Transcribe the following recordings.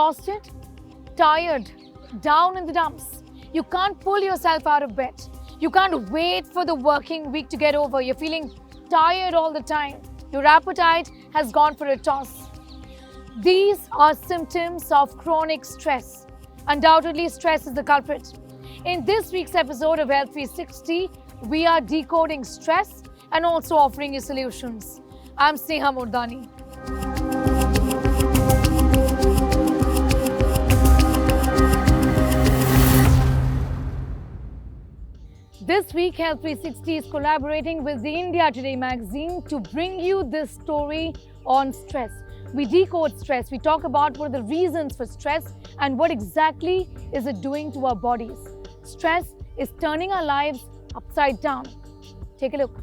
exhausted, tired, down in the dumps. You can't pull yourself out of bed. You can't wait for the working week to get over. You're feeling tired all the time. Your appetite has gone for a toss. These are symptoms of chronic stress. Undoubtedly, stress is the culprit. In this week's episode of Health 360, we are decoding stress and also offering you solutions. I'm Sneha Murdani. This week, Health 360 is collaborating with the India Today magazine to bring you this story on stress. We decode stress. We talk about what are the reasons for stress and what exactly is it doing to our bodies. Stress is turning our lives upside down. Take a look.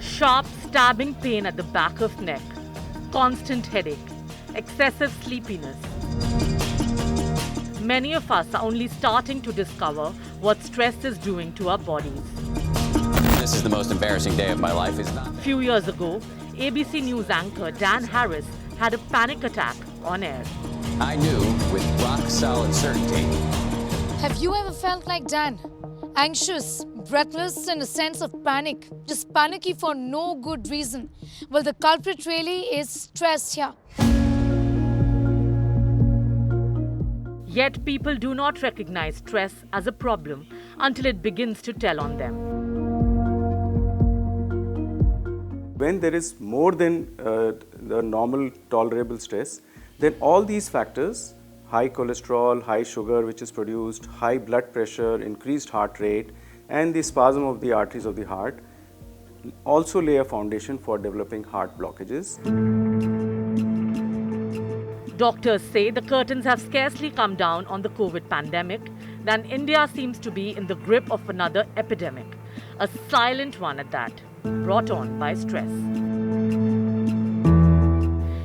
Sharp stabbing pain at the back of neck, constant headache, excessive sleepiness. Many of us are only starting to discover what stress is doing to our bodies. This is the most embarrassing day of my life. It's not. A few years ago, ABC News anchor Dan Harris had a panic attack on air. I knew with rock solid certainty. Have you ever felt like Dan? Anxious, breathless, and a sense of panic. Just panicky for no good reason. Well, the culprit really is stress here. Yet people do not recognize stress as a problem until it begins to tell on them. When there is more than the normal tolerable stress, then all these factors, high cholesterol, high sugar which is produced, high blood pressure, increased heart rate, and the spasm of the arteries of the heart also lay a foundation for developing heart blockages. Doctors say the curtains have scarcely come down on the COVID pandemic, then India seems to be in the grip of another epidemic, a silent one at that, brought on by stress.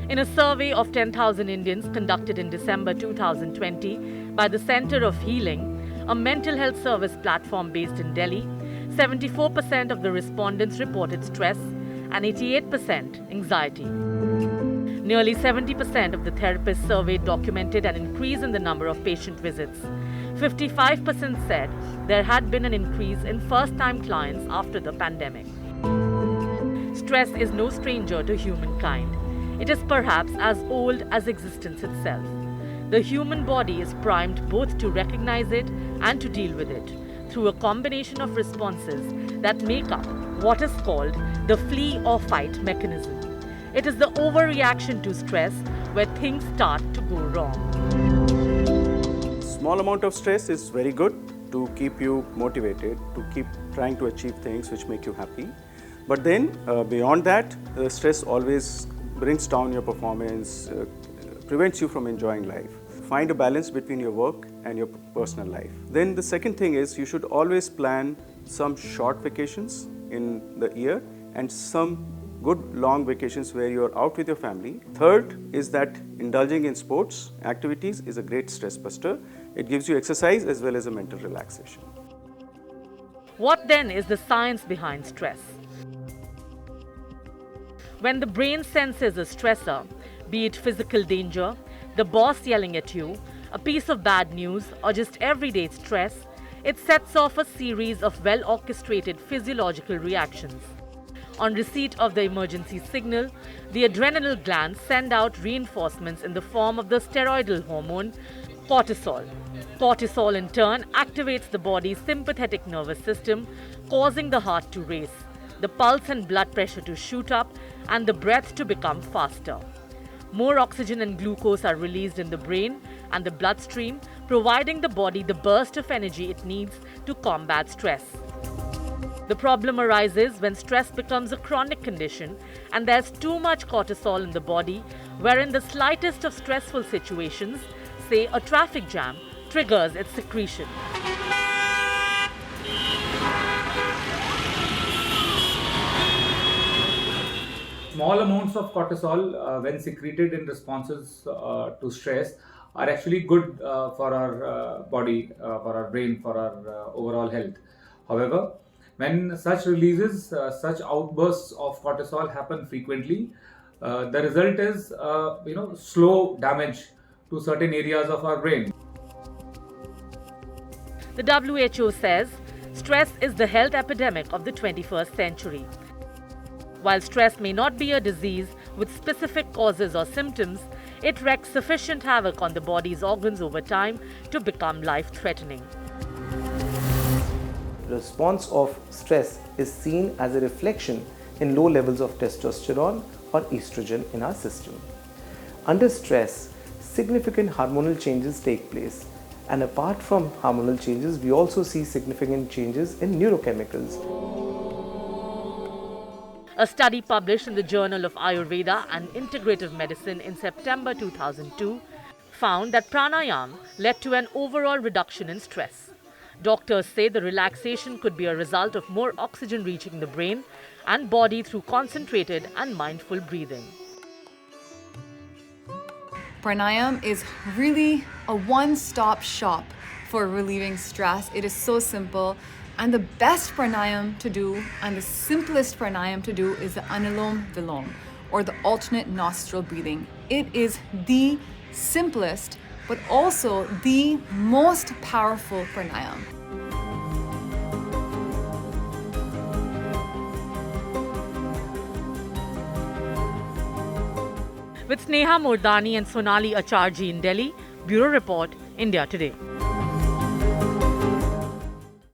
In a survey of 10,000 Indians conducted in December 2020 by the Center of Healing, a mental health service platform based in Delhi, 74% of the respondents reported stress and 88% anxiety. Nearly 70% of the therapists surveyed documented an increase in the number of patient visits. 55% said there had been an increase in first-time clients after the pandemic. Stress is no stranger to humankind. It is perhaps as old as existence itself. The human body is primed both to recognize it and to deal with it through a combination of responses that make up what is called the flee or fight mechanism. It is the overreaction to stress where things start to go wrong. Small amount of stress is very good to keep you motivated, to keep trying to achieve things which make you happy. But then beyond that, stress always brings down your performance, prevents you from enjoying life. Find a balance between your work and your personal life. Then the second thing is you should always plan some short vacations in the year and some good long vacations where you're out with your family. Third is that indulging in sports activities is a great stress buster. It gives you exercise as well as a mental relaxation. What then is the science behind stress? When the brain senses a stressor, be it physical danger, the boss yelling at you, a piece of bad news, or just everyday stress, it sets off a series of well-orchestrated physiological reactions. On receipt of the emergency signal, the adrenal glands send out reinforcements in the form of the steroidal hormone cortisol. Cortisol in turn activates the body's sympathetic nervous system, causing the heart to race, the pulse and blood pressure to shoot up, and the breath to become faster. More oxygen and glucose are released in the brain and the bloodstream, providing the body the burst of energy it needs to combat stress. The problem arises when stress becomes a chronic condition and there's too much cortisol in the body, wherein the slightest of stressful situations, say a traffic jam, triggers its secretion. Small amounts of cortisol, when secreted in responses to stress, are actually good for our body, for our brain, for our overall health. However, when such releases, such outbursts of cortisol happen frequently, the result is slow damage to certain areas of our brain. The WHO says stress is the health epidemic of the 21st century. While stress may not be a disease with specific causes or symptoms, it wreaks sufficient havoc on the body's organs over time to become life-threatening. The response of stress is seen as a reflection in low levels of testosterone or estrogen in our system. Under stress, significant hormonal changes take place, and apart from hormonal changes, we also see significant changes in neurochemicals. A study published in the Journal of Ayurveda and Integrative Medicine in September 2002 found that pranayama led to an overall reduction in stress. Doctors say the relaxation could be a result of more oxygen reaching the brain and body through concentrated and mindful breathing. Pranayama is really a one-stop shop for relieving stress. It is so simple. And the best pranayama to do and the simplest pranayama to do is the Anulom Vilom, or the alternate nostril breathing. It is the simplest but also the most powerful pranayama. With Sneha Mordani and Sonali Acharji in Delhi, Bureau Report, India Today.